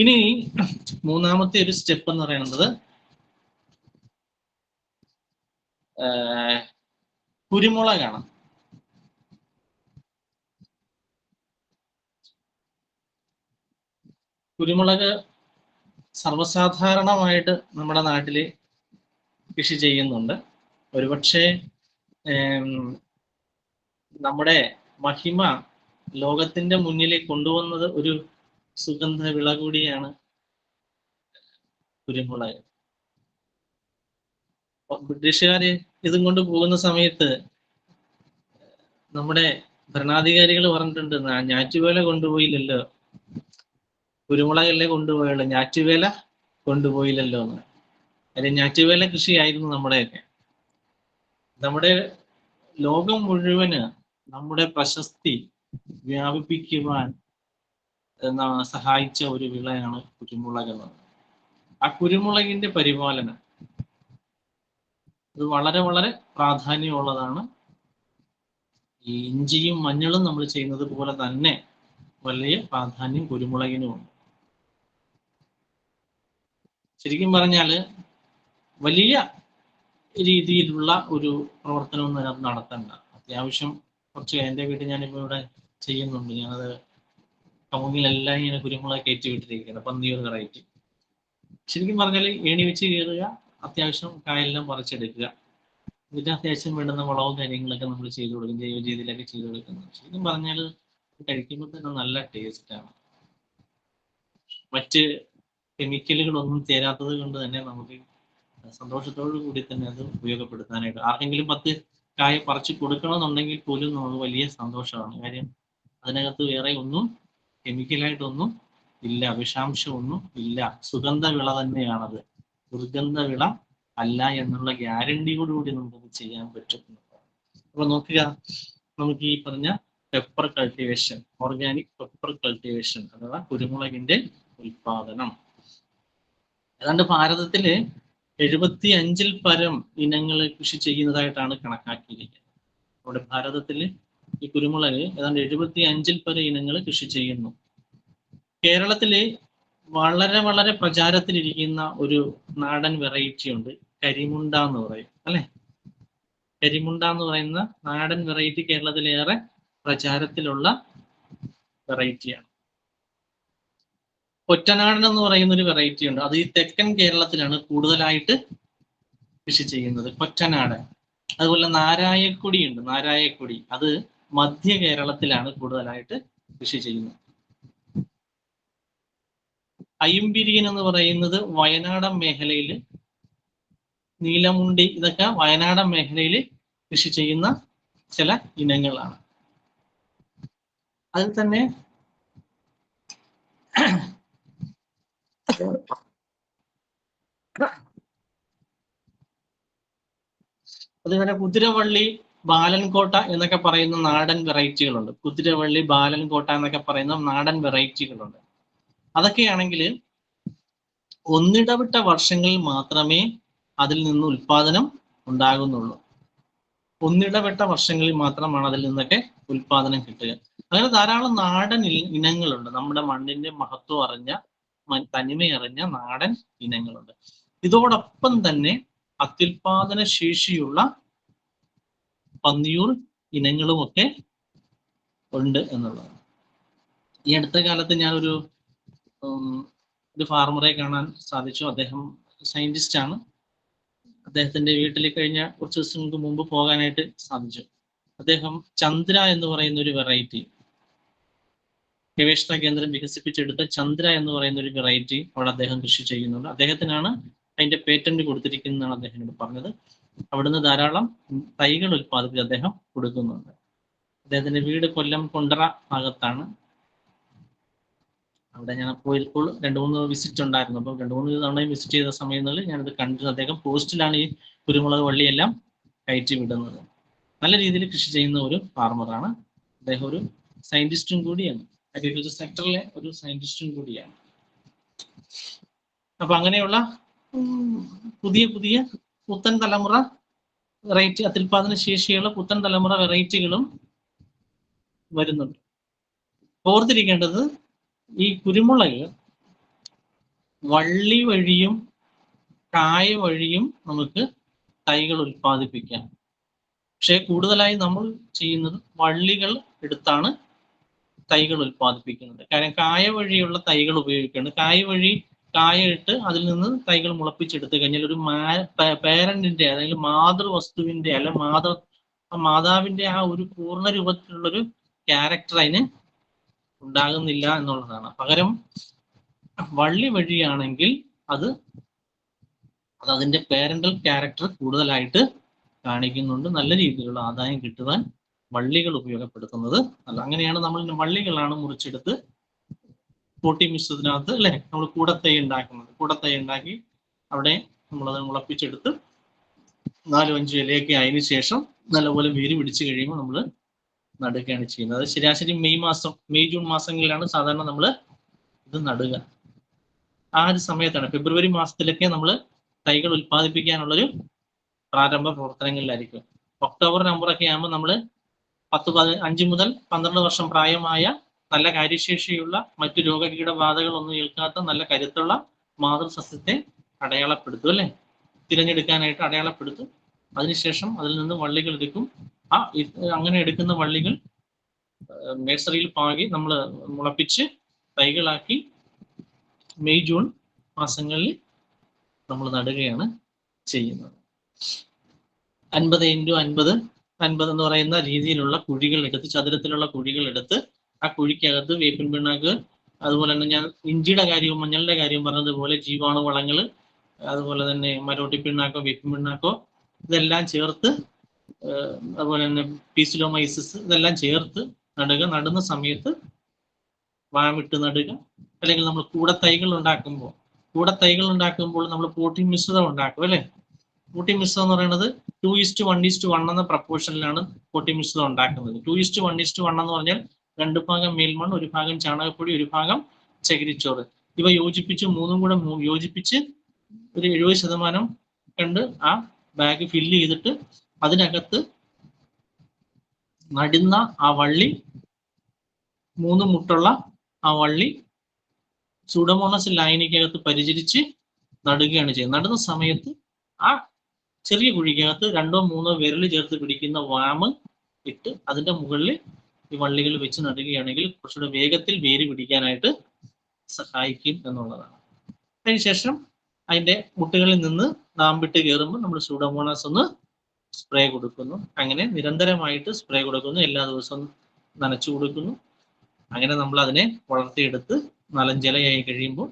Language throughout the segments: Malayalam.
ഇനി മൂന്നാമത്തെ ഒരു സ്റ്റെപ്പ് എന്ന് പറയുന്നത് കുരുമുളകാണ്. കുരുമുളക് സർവ്വസാധാരണമായിട്ട് നമ്മുടെ നാട്ടില് കൃഷി ചെയ്യുന്നുണ്ട്. ഒരുപക്ഷെ നമ്മുടെ മഹിമ ലോകത്തിന്റെ മുന്നിലേക്ക് കൊണ്ടുവന്നത് ഒരു സുഗന്ധ വിള കൂടിയാണ് കുരുമുളക്. ബ്രിട്ടീഷുകാര് ഇതും കൊണ്ട് പോകുന്ന സമയത്ത് നമ്മുടെ ഭരണാധികാരികൾ പറഞ്ഞിട്ടുണ്ട്, ഞാറ്റുവേല കൊണ്ടുപോയില്ലല്ലോ, കുരുമുളകല്ലേ കൊണ്ടുപോയുള്ളൂ, ഞാറ്റുവേല കൊണ്ടുപോയില്ലല്ലോ എന്ന്. കാര്യം ഞാറ്റുവേല കൃഷിയായിരുന്നു നമ്മുടെയൊക്കെ. നമ്മുടെ ലോകം മുഴുവന് നമ്മുടെ പ്രശസ്തി വ്യാപിപ്പിക്കുവാൻ സഹായിച്ച ഒരു വിളയാണ് കുരുമുളക് എന്നത്. ആ കുരുമുളകിന്റെ പരിപാലനം ഇത് വളരെ വളരെ പ്രാധാന്യമുള്ളതാണ്. ഈ ഇഞ്ചിയും മഞ്ഞളും നമ്മൾ ചെയ്യുന്നത് പോലെ തന്നെ വലിയ പ്രാധാന്യം കുരുമുളകിനുമുണ്ട്. ശരിക്കും പറഞ്ഞാൽ വലിയ രീതിയിലുള്ള ഒരു പ്രവർത്തനവും അതിനകത്ത് നടത്തണ്ട. അത്യാവശ്യം കുറച്ച് എൻ്റെ വീട്ടിൽ ഞാനിപ്പോൾ ഇവിടെ ചെയ്യുന്നുണ്ട്. ഞാനത് കവുങ്ങിലെല്ലാം ഇങ്ങനെ കുരുമുളക് കയറ്റി വിട്ടിരിക്കുകയാണ്, പന്നിയൂർ വെറൈറ്റി. ശരിക്കും പറഞ്ഞാൽ ഏണി വെച്ച് കയറുക, അത്യാവശ്യം കായെല്ലാം പറിച്ചെടുക്കുക, ഇതിന് അത്യാവശ്യം വേണ്ടുന്ന വളവും കാര്യങ്ങളൊക്കെ നമ്മൾ ചെയ്തു കൊടുക്കും, ജൈവ രീതിയിലൊക്കെ ചെയ്തു കൊടുക്കുന്നത്. ശരിക്കും പറഞ്ഞാൽ കഴിക്കുമ്പോൾ തന്നെ നല്ല ടേസ്റ്റാണ്. മറ്റ് കെമിക്കലുകളൊന്നും ചേരാത്തത് കൊണ്ട് തന്നെ നമുക്ക് സന്തോഷത്തോടു കൂടി തന്നെ അത് ഉപയോഗപ്പെടുത്താനായിട്ട്, ആർക്കെങ്കിലും 10 കായ പറിച്ച് കൊടുക്കണമെന്നുണ്ടെങ്കിൽ പോലും നമുക്ക് വലിയ സന്തോഷമാണ്. കാര്യം അതിനകത്ത് വേറെ ഒന്നും കെമിക്കലായിട്ടൊന്നും ഇല്ല, വിഷാംശമൊന്നും ഇല്ല. സുഗന്ധ വിള തന്നെയാണത്, ദുർഗന്ധ വിള അല്ല എന്നുള്ള ഗ്യാരണ്ടിയോടുകൂടി നമുക്കത് ചെയ്യാൻ പറ്റും. അപ്പൊ നോക്കുക, നമുക്ക് ഈ പറഞ്ഞ pepper cultivation, organic pepper cultivation അഥവാ കുരുമുളകിന്റെ ഉൽപാദനം, ഏതാണ്ട് ഭാരതത്തില് 75-ൽ പരം ഇനങ്ങൾ കൃഷി ചെയ്യുന്നതായിട്ടാണ് കണക്കാക്കിയിരിക്കുന്നത്. നമ്മുടെ ഭാരതത്തിൽ ഈ കുരുമുളക് ഏതാണ്ട് 75-ൽ പരം ഇനങ്ങൾ കൃഷി ചെയ്യുന്നു. കേരളത്തില് വളരെ വളരെ പ്രചാരത്തിലിരിക്കുന്ന ഒരു നാടൻ വെറൈറ്റി ഉണ്ട്, കരിമുണ്ട എന്ന് പറയും അല്ലെ. കരിമുണ്ട എന്ന് പറയുന്ന നാടൻ വെറൈറ്റി കേരളത്തിലേറെ പ്രചാരത്തിലുള്ള വെറൈറ്റിയാണ്. ഒറ്റനാടൻ എന്ന് പറയുന്ന ഒരു വെറൈറ്റി ഉണ്ട്, അത് ഈ തെക്കൻ കേരളത്തിലാണ് കൂടുതലായിട്ട് കൃഷി ചെയ്യുന്നത്, കൊറ്റനാടൻ. അതുപോലെ നാരായക്കൊടി ഉണ്ട്, നാരായക്കൊടി അത് മധ്യ കേരളത്തിലാണ് കൂടുതലായിട്ട് കൃഷി ചെയ്യുന്നത്. അയ്യമ്പിരിയൻ എന്ന് പറയുന്നത് വയനാടൻ മേഖലയിൽ, നീലമുണ്ടി ഇതൊക്കെ വയനാടൻ മേഖലയിൽ കൃഷി ചെയ്യുന്ന ചില ഇനങ്ങളാണ്. അതിൽ തന്നെ അതുപോലെ കുതിരവള്ളി, ബാലൻകോട്ട എന്നൊക്കെ പറയുന്ന നാടൻ വെറൈറ്റികളുണ്ട്. കുതിരവള്ളി, ബാലൻകോട്ട എന്നൊക്കെ പറയുന്ന നാടൻ വെറൈറ്റികളുണ്ട്. അതൊക്കെയാണെങ്കിൽ ഒന്നിടവിട്ട വർഷങ്ങളിൽ മാത്രമേ അതിൽ നിന്ന് ഉൽപാദനം ഉണ്ടാകുന്നുള്ളൂ. ഒന്നിടവിട്ട വർഷങ്ങളിൽ മാത്രമാണ് അതിൽ നിന്നൊക്കെ ഉൽപാദനം കിട്ടുക. അങ്ങനെ ധാരാളം നാടൻ ഇനങ്ങളുണ്ട്, നമ്മുടെ മണ്ണിന്റെ മഹത്വം അറിഞ്ഞ, തനിമയറിഞ്ഞ നാടൻ ഇനങ്ങളുണ്ട്. ഇതോടൊപ്പം തന്നെ അത്യുൽപാദന ശേഷിയുള്ള പന്നിയൂർ ഇനങ്ങളുമൊക്കെ ഉണ്ട് എന്നുള്ളതാണ്. ഈ അടുത്ത കാലത്ത് ഞാനൊരു ഫാർമറെ കാണാൻ സാധിച്ചു. അദ്ദേഹം സയന്റിസ്റ്റ് ആണ്. അദ്ദേഹത്തിന്റെ വീട്ടിൽ കഴിഞ്ഞ കുറച്ച് ദിവസങ്ങൾക്ക് മുമ്പ് പോകാനായിട്ട് സാധിച്ചു. അദ്ദേഹം ചന്ദ്ര എന്ന് പറയുന്ന ഒരു വെറൈറ്റി, ഗവേഷണ കേന്ദ്രം വികസിപ്പിച്ചെടുത്ത ചന്ദ്ര എന്ന് പറയുന്ന ഒരു വെറൈറ്റി അവിടെ അദ്ദേഹം കൃഷി ചെയ്യുന്നുണ്ട്. അദ്ദേഹത്തിനാണ് അതിന്റെ പേറ്റന്റ് കൊടുത്തിരിക്കുന്നതാണ് അദ്ദേഹം പറഞ്ഞത്. അവിടുന്ന് ധാരാളം തൈകൾ ഉൽപ്പാദിപ്പിച്ച് അദ്ദേഹം കൊടുക്കുന്നുണ്ട്. അദ്ദേഹത്തിന്റെ വീട് കൊല്ലം കൊണ്ടറ ഭാഗത്താണ്. അവിടെ ഞാൻ പോയപ്പോൾ 2-3 വിസിറ്റ് ഉണ്ടായിരുന്നു. അപ്പം 2-3 തവണയും വിസിറ്റ് ചെയ്ത സമയങ്ങളിൽ ഞാനത് കണ്ടു. അദ്ദേഹം പോസ്റ്റിലാണ് ഈ കുരുമുളക് വള്ളിയെല്ലാം കയറ്റി വിടുന്നത്. നല്ല രീതിയിൽ കൃഷി ചെയ്യുന്ന ഒരു ഫാർമറാണ് അദ്ദേഹം. ഒരു സയന്റിസ്റ്റും കൂടിയാണ്, അഗ്രികൾച്ചർ സെക്ടറിലെ ഒരു സയന്റിസ്റ്റും കൂടിയാണ്. അപ്പൊ അങ്ങനെയുള്ള പുതിയ പുതിയ പുത്തൻ തലമുറ വെറൈറ്റി, അത്യുൽപാദന ശേഷിയുള്ള പുത്തൻ തലമുറ വെറൈറ്റികളും വരുന്നുണ്ട്. ഓർത്തിരിക്കേണ്ടത്, ഈ കുരുമുളക് വള്ളി വഴിയും കായ വഴിയും നമുക്ക് തൈകൾ ഉൽപ്പാദിപ്പിക്കാം. പക്ഷെ കൂടുതലായി നമ്മൾ ചെയ്യുന്നത് വള്ളികൾ എടുത്താണ് തൈകൾ ഉൽപ്പാദിപ്പിക്കുന്നത്. കാരണം കായ വഴിയുള്ള തൈകൾ ഉപയോഗിക്കുന്നത്, കായ വഴി കായ ഇട്ട് അതിൽ നിന്ന് തൈകൾ മുളപ്പിച്ചെടുത്തു കഴിഞ്ഞാൽ ഒരു പേരന്റിന്റെ അല്ലെങ്കിൽ മാതൃവസ്തുവിന്റെ അല്ല മാതാവിന്റെ ആ ഒരു പൂർണ്ണ രൂപത്തിലുള്ളൊരു ക്യാരക്ടർ അതിന് ഉണ്ടാകുന്നില്ല എന്നുള്ളതാണ്. പകരം വള്ളി വഴിയാണെങ്കിൽ അത് അതിന്റെ പേരന്റൽ ക്യാരക്ടർ കൂടുതലായിട്ട് കാണിക്കുന്നുണ്ട്. നല്ല രീതിയിലുള്ള ആദായം കിട്ടുവാൻ വള്ളികൾ ഉപയോഗപ്പെടുത്തുന്നത് അല്ല. അങ്ങനെയാണ് നമ്മൾ വള്ളികളാണ് മുറിച്ചെടുത്ത് പോട്ടി മിശ്രിതത്തിനകത്ത് അല്ലെ നമ്മൾ കൂടത്തൈ ഉണ്ടാക്കുന്നത്. കൂടത്തൈ ഉണ്ടാക്കി അവിടെ നമ്മളത് മുളപ്പിച്ചെടുത്ത് 4-5 ഇലയൊക്കെ ആയതിനു ശേഷം നല്ലപോലെ വേര് പിടിച്ചു കഴിയുമ്പോൾ നമ്മൾ നടുകയാണ് ചെയ്യുന്നത്. അത് ശരാശരി മെയ് ജൂൺ മാസങ്ങളിലാണ് സാധാരണ നമ്മൾ ഇത് നടുക. ആ ഒരു സമയത്താണ് ഫെബ്രുവരി മാസത്തിലൊക്കെ നമ്മൾ തൈകൾ ഉൽപ്പാദിപ്പിക്കാനുള്ളൊരു പ്രാരംഭ പ്രവർത്തനങ്ങളിലായിരിക്കും. ഒക്ടോബർ നവംബറൊക്കെ ആകുമ്പോൾ നമ്മൾ 5 മുതൽ 12 വർഷം പ്രായമായ നല്ല കാര്യശേഷിയുള്ള മറ്റു രോഗകീടബാധകളൊന്നും ഏൽക്കാത്ത നല്ല കരുത്തുള്ള മാതൃസസ്യത്തെ അടയാളപ്പെടുത്തും അല്ലെ, തിരഞ്ഞെടുക്കാനായിട്ട് അടയാളപ്പെടുത്തും. അതിനുശേഷം അതിൽ നിന്ന് വള്ളികൾ എടുക്കും. അങ്ങനെ എടുക്കുന്ന വള്ളികൾ നഴ്സറിയിൽ പാകി നമ്മൾ മുളപ്പിച്ച് തൈകളാക്കി മെയ് ജൂൺ മാസങ്ങളിൽ നമ്മൾ നടുകയാണ് ചെയ്യുന്നത്. 50x50 എന്ന് പറയുന്ന രീതിയിലുള്ള കുഴികൾ എടുത്ത്, ചതുരത്തിലുള്ള കുഴികൾ എടുത്ത് ആ കുഴിക്കകത്ത് വേപ്പിൻ പിണ്ണാക്ക്, അതുപോലെ തന്നെ ഞാൻ ഇഞ്ചിയുടെ കാര്യവും മഞ്ഞളുടെ കാര്യവും പറഞ്ഞതുപോലെ ജീവാണു വളങ്ങൾ, അതുപോലെ തന്നെ മരോട്ടി പിണ്ണാക്കോ വേപ്പിൻ പിണ്ണാക്കോ ഇതെല്ലാം ചേർത്ത്, അതുപോലെ തന്നെ പീസിലോമൈസിസ് ഇതെല്ലാം ചേർത്ത് നടുക. നടുന്ന സമയത്ത് വാമിട്ട് നടുക. അല്ലെങ്കിൽ നമ്മൾ കൂടത്തൈകൾ ഉണ്ടാക്കുമ്പോൾ നമ്മൾ പോട്ടി മിശ്രിതം ഉണ്ടാക്കും അല്ലെ. പോട്ടി മിശ്രിതം എന്ന് പറയുന്നത് 2:1:1 എന്ന പ്രപ്പോർഷനിലാണ് പോട്ടി മിശ്രിതം ഉണ്ടാക്കുന്നത്. 2:1:1 എന്ന് പറഞ്ഞാൽ 2 ഭാഗം മേൽമണ്ണ്, 1 ഭാഗം ചാണകപ്പൊടി, 1 ഭാഗം ചകിരിച്ചോറ്. ഇവ യോജിപ്പിച്ച് മൂന്നും കൂടെ യോജിപ്പിച്ച് ഒരു 70% കണ്ട് ആ ബാഗ് ഫില്ല് ചെയ്തിട്ട് അതിനകത്ത് നടുന്ന ആ വള്ളി, 3 മുട്ടുള്ള ആ വള്ളി സൂഡോമോണസ് ലായനിക്കകത്ത് പരിചരിച്ച് നടുകയാണ് ചെയ്യുന്നത്. നടുന്ന സമയത്ത് ആ ചെറിയ കുഴിക്കകത്ത് 2-3 വിരൽ ചേർത്ത് പിടിക്കുന്ന വാമ് ഇട്ട് അതിന്റെ മുകളിൽ ഈ വള്ളികൾ വെച്ച് നടുകയാണെങ്കിൽ കുറച്ചുകൂടെ വേഗത്തിൽ വേര് പിടിക്കാനായിട്ട് സഹായിക്കും എന്നുള്ളതാണ്. അതിനുശേഷം അതിന്റെ മുട്ടുകളിൽ നിന്ന് നാമ്പിട്ട് കയറുമ്പോൾ നമ്മൾ സൂഡോമോണാസ് ഒന്ന് സ്പ്രേ കൊടുക്കുന്നു. അങ്ങനെ നിരന്തരമായിട്ട് സ്പ്രേ കൊടുക്കുന്നു, എല്ലാ ദിവസവും നനച്ചു കൊടുക്കുന്നു. അങ്ങനെ നമ്മൾ അതിനെ വളർത്തിയെടുത്ത് 4-5 ഇലയായി കഴിയുമ്പോൾ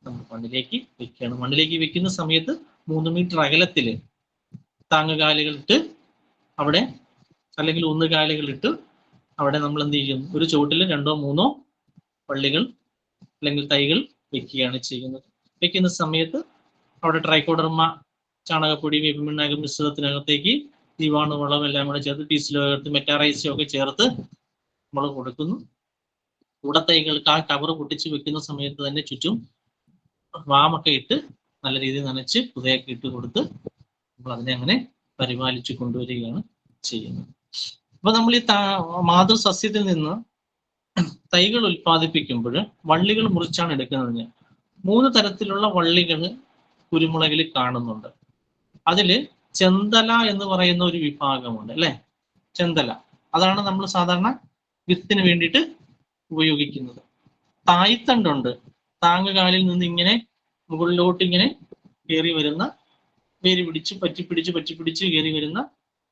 നമ്മൾ മണ്ണിലേക്ക് വെക്കുകയാണ്. മണ്ണിലേക്ക് വെക്കുന്ന സമയത്ത് 3 മീറ്റർ അകലത്തില് താങ്ങുകാലുകളിട്ട് അവിടെ, അല്ലെങ്കിൽ ഊന്നുകാലുകളിട്ട് അവിടെ നമ്മൾ എന്ത് ചെയ്യും, ഒരു ചുവട്ടിൽ 2-3 വള്ളികൾ അല്ലെങ്കിൽ തൈകൾ വെക്കുകയാണ് ചെയ്യുന്നത്. വെക്കുന്ന സമയത്ത് അവിടെ ട്രൈക്കോഡർമ, ചാണകപ്പൊടി, വേപ്പിൻ പിണ്ണാക്ക് മിശ്രിതത്തിനകത്തേക്ക് ജീവാണു വളം എല്ലാം കൂടെ ചേർത്ത് പീസിലോകത്ത് മെറ്റാറൈസിയോ ഒക്കെ ചേർത്ത് നമ്മൾ കൊടുക്കുന്നു. കൂടത്തൈകൾക്ക് ആ കവർ പൊട്ടിച്ച് വെക്കുന്ന സമയത്ത് തന്നെ ചുറ്റും വാമൊക്കെ ഇട്ട് നല്ല രീതിയിൽ നനച്ച് പുതയൊക്കെ ഇട്ട് കൊടുത്ത് നമ്മൾ അതിനെ അങ്ങനെ പരിപാലിച്ചു കൊണ്ടുവരികയാണ് ചെയ്യുന്നത്. അപ്പൊ നമ്മൾ ഈ മാതൃസസ്യത്തിൽ നിന്ന് തൈകൾ ഉൽപ്പാദിപ്പിക്കുമ്പോൾ വള്ളികൾ മുറിച്ചാണ് എടുക്കുന്നത്. 3 തരത്തിലുള്ള വള്ളികൾ കുരുമുളകിൽ കാണുന്നുണ്ട്. അതില് ചെന്തല എന്ന് പറയുന്ന ഒരു വിഭാഗമുണ്ട് അല്ലെ. ചെന്തല അതാണ് നമ്മൾ സാധാരണ വിത്തിന് വേണ്ടിയിട്ട് ഉപയോഗിക്കുന്നത്. തായ്തണ്ടുണ്ട്, താങ്ങുകാലിൽ നിന്ന് ഇങ്ങനെ മുകളിലോട്ട് ഇങ്ങനെ കയറി വരുന്ന, വേര് പിടിച്ച് പറ്റിപ്പിടിച്ച് കയറി വരുന്ന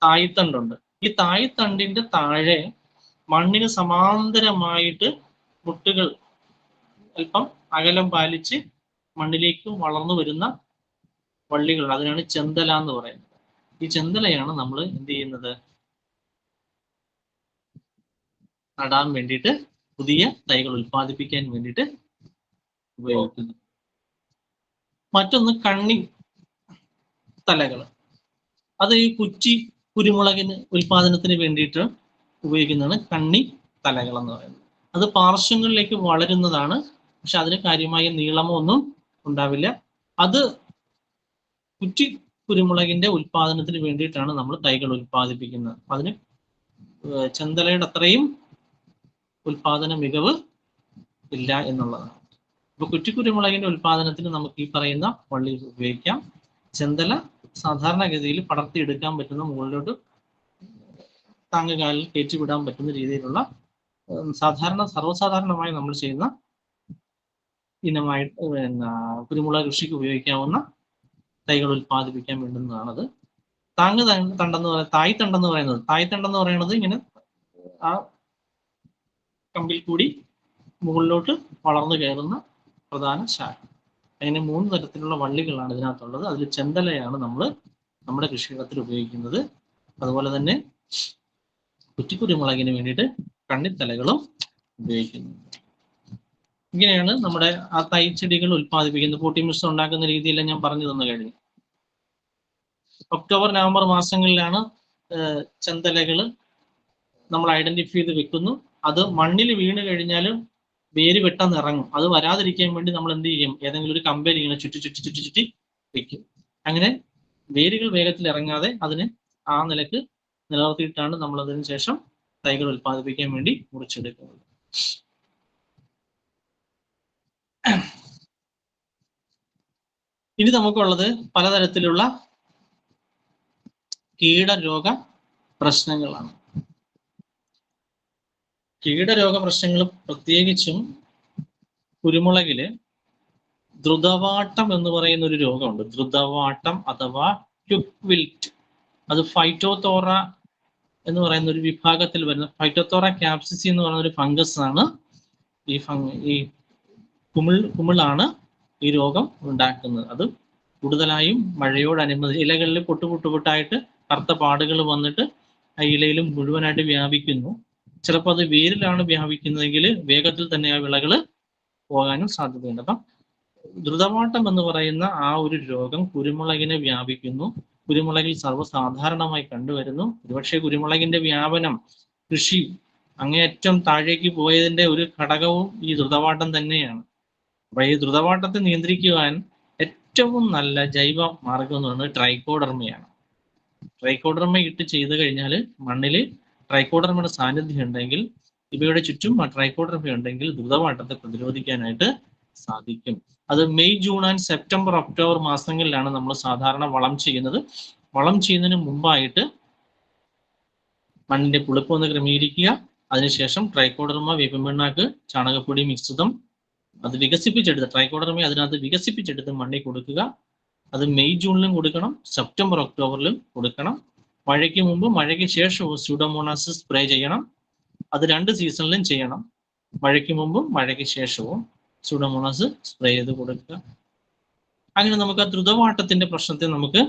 തായ്തണ്ടുണ്ട്. ഈ തായ്തണ്ടിന്റെ താഴെ മണ്ണിന് സമാന്തരമായിട്ട് മുട്ടുകൾ അല്പം അകലം പാലിച്ച് മണ്ണിലേക്ക് വളർന്നു വരുന്ന വള്ളികൾ, അതിനാണ് ചെന്തല എന്ന് പറയുന്നത്. ഈ ചെന്തലയാണ് നമ്മൾ എന്ത് ചെയ്യുന്നത്, നടാൻ വേണ്ടിയിട്ട്, പുതിയ തൈകൾ ഉൽപ്പാദിപ്പിക്കാൻ വേണ്ടിയിട്ട് ഉപയോഗിക്കുന്നു. മറ്റൊന്ന് കണ്ണി തലകൾ. അത് ഈ കുറ്റി കുരുമുളകിന് ഉൽപാദനത്തിന് വേണ്ടിയിട്ട് ഉപയോഗിക്കുന്നതാണ് കണ്ണി തലകൾ എന്ന് പറയുന്നത്. അത് പാർശ്വങ്ങളിലേക്ക് വളരുന്നതാണ്, പക്ഷെ അതിന് കാര്യമായ നീളമോ ഒന്നും ഉണ്ടാവില്ല. അത് കുറ്റി കുരുമുളകിന്റെ ഉൽപാദനത്തിന് വേണ്ടിയിട്ടാണ് നമ്മൾ തൈകൾ ഉൽപ്പാദിപ്പിക്കുന്നത്. അതിന് ചെന്തലയുടെ അത്രയും ഉൽപാദന മികവ് ഇല്ല എന്നുള്ളതാണ്. അപ്പൊ കുറ്റിക്കുരുമുളകിന്റെ ഉൽപാദനത്തിന് നമുക്ക് ഈ പറയുന്ന വള്ളി ഉപയോഗിക്കാം. ചെന്തല സാധാരണഗതിയിൽ പടർത്തിയെടുക്കാൻ പറ്റുന്ന, മുകളിലോട്ട് താങ്ങുകാലിൽ കയറ്റിവിടാൻ പറ്റുന്ന രീതിയിലുള്ള സർവ്വസാധാരണമായി നമ്മൾ ചെയ്യുന്ന ഇനമായിട്ട് കുരുമുളക് കൃഷിക്ക് ഉപയോഗിക്കാവുന്ന തൈകൾ ഉൽപ്പാദിപ്പിക്കാൻ വേണ്ടുന്നതാണത്. തായ്തണ്ടെന്ന് പറയുന്നത് ഇങ്ങനെ ആ കമ്പിൽ കൂടി മുകളിലോട്ട് വളർന്നു കയറുന്ന പ്രധാന ശാഖ. അതിന് 3 തരത്തിലുള്ള വള്ളികളാണ് ഇതിനകത്തുള്ളത്. അതിൽ ചെന്തലയാണ് നമ്മൾ നമ്മുടെ കൃഷിയിടത്തിൽ ഉപയോഗിക്കുന്നത്. അതുപോലെ തന്നെ കുറ്റിക്കുരുമുളകിന് വേണ്ടിയിട്ട് കണ്ണിത്തലകളും ഉപയോഗിക്കുന്നു. ഇങ്ങനെയാണ് നമ്മുടെ ആ തൈച്ചെടികൾ ഉൽപ്പാദിപ്പിക്കുന്നത്. പൊട്ടിമിശ്രം ഉണ്ടാക്കുന്ന രീതിയെല്ലാം ഞാൻ പറഞ്ഞു തന്നു കഴിഞ്ഞു. ഒക്ടോബർ നവംബർ മാസങ്ങളിലാണ് ചെന്തലകൾ നമ്മൾ ഐഡന്റിഫൈ ചെയ്ത് വെക്കുന്നു. അത് മണ്ണിൽ വീണ് കഴിഞ്ഞാലും വേര് പെട്ടെന്ന് ഇറങ്ങും. അത് വരാതിരിക്കാൻ വേണ്ടി നമ്മൾ എന്ത് ചെയ്യും? ഏതെങ്കിലും ഒരു കമ്പയിൽ ഇങ്ങനെ ചുറ്റി വെക്കും. അങ്ങനെ വേരുകൾ വേഗത്തിൽ ഇറങ്ങാതെ അതിനെ ആ നിലക്ക് നിലനിർത്തിയിട്ടാണ് നമ്മൾ അതിന് ശേഷം തൈകൾ ഉൽപ്പാദിപ്പിക്കാൻ വേണ്ടി മുറിച്ചെടുക്കുന്നത്. ഇനി നമുക്കുള്ളത് പലതരത്തിലുള്ള കീടരോഗ പ്രശ്നങ്ങളാണ്. കീടരോഗ പ്രശ്നങ്ങൾ പ്രത്യേകിച്ചും കുരുമുളകില് ദ്രുതവാട്ടം എന്ന് പറയുന്ന ഒരു രോഗമുണ്ട്. ദ്രുതവാട്ടം അഥവാ ക്വിക്ക് വിൽറ്റ്. അത് ഫൈറ്റോത്തോറ എന്ന് പറയുന്ന ഒരു വിഭാഗത്തിൽ വരുന്ന ഫൈറ്റോത്തോറ ക്യാപ്സിസി എന്ന് പറയുന്ന ഒരു ഫംഗസ് ആണ്. ഈ കുമിളാണ് ഈ രോഗം ഉണ്ടാക്കുന്നത്. അത് കൂടുതലായും മഴയോടനുബന്ധിച്ച് ഇലകളിൽ പൊട്ടുപൊട്ടായിട്ട് കറുത്ത പാടുകൾ വന്നിട്ട് ആ ഇലയിലും മുഴുവനായിട്ട് വ്യാപിക്കുന്നു. ചിലപ്പോൾ അത് വേരിലാണ് വ്യാപിക്കുന്നതെങ്കിൽ വേഗത്തിൽ തന്നെ ആ വിളകൾ പോകാനും സാധ്യതയുണ്ട്. അപ്പം ദ്രുതവാട്ടം എന്ന് പറയുന്ന ആ ഒരു രോഗം കുരുമുളകിനെ വ്യാപിക്കുന്നു. കുരുമുളകിൽ സർവ്വസാധാരണമായി കണ്ടുവരുന്നു. ഒരുപക്ഷെ കുരുമുളകിന്റെ വ്യാപനം, കൃഷി അങ്ങേയറ്റം താഴേക്ക് പോയതിന്റെ ഒരു ഘടകവും ഈ ദ്രുതവാട്ടം തന്നെയാണ്. അപ്പൊ ഈ ദ്രുതവാട്ടത്തെ നിയന്ത്രിക്കുവാൻ ഏറ്റവും നല്ല ജൈവ മാർഗം എന്ന് പറയുന്നത് ട്രൈക്കോഡർമയാണ്. ട്രൈക്കോഡർമ ഇട്ട് ചെയ്തു കഴിഞ്ഞാൽ മണ്ണിൽ ട്രൈക്കോഡർമയുടെ സാന്നിധ്യം ഉണ്ടെങ്കിൽ, ഇവയുടെ ചുറ്റും ട്രൈക്കോഡർമ ഉണ്ടെങ്കിൽ ദ്രുതവാട്ടത്തെ പ്രതിരോധിക്കാനായിട്ട് സാധിക്കും. അത് May, June and September, October മാസങ്ങളിലാണ് നമ്മൾ സാധാരണ വളം ചെയ്യുന്നത്. വളം ചെയ്യുന്നതിന് മുമ്പായിട്ട് മണ്ണിന്റെ പുളിപ്പ് ഒന്ന് ക്രമീകരിക്കുക. അതിനുശേഷം ട്രൈക്കോഡർമ, വേപ്പിൻപിണ്ണാക്ക്, ചാണകപ്പൊടി മിശ്രിതം അത് വികസിപ്പിച്ചെടുത്ത് ട്രൈക്കോഡർമ അതിനകത്ത് വികസിപ്പിച്ചെടുത്ത് മണ്ണിൽ കൊടുക്കുക. അത് മെയ്, ജൂണിലും കൊടുക്കണം, സെപ്റ്റംബർ, ഒക്ടോബറിലും കൊടുക്കണം. മഴയ്ക്ക് മുമ്പ് മഴയ്ക്ക് ശേഷവും സ്യൂഡോമോണാസ് സ്പ്രേ ചെയ്യണം. അത് 2 സീസണിലും ചെയ്യണം. മഴയ്ക്ക് മുമ്പും മഴയ്ക്ക് ശേഷവും സ്യൂഡോമോണാസ് സ്പ്രേ ചെയ്ത് കൊടുക്കുക. അങ്ങനെ നമുക്ക് ആ ദ്രുതവാട്ടത്തിന്റെ പ്രശ്നത്തെ നമുക്ക്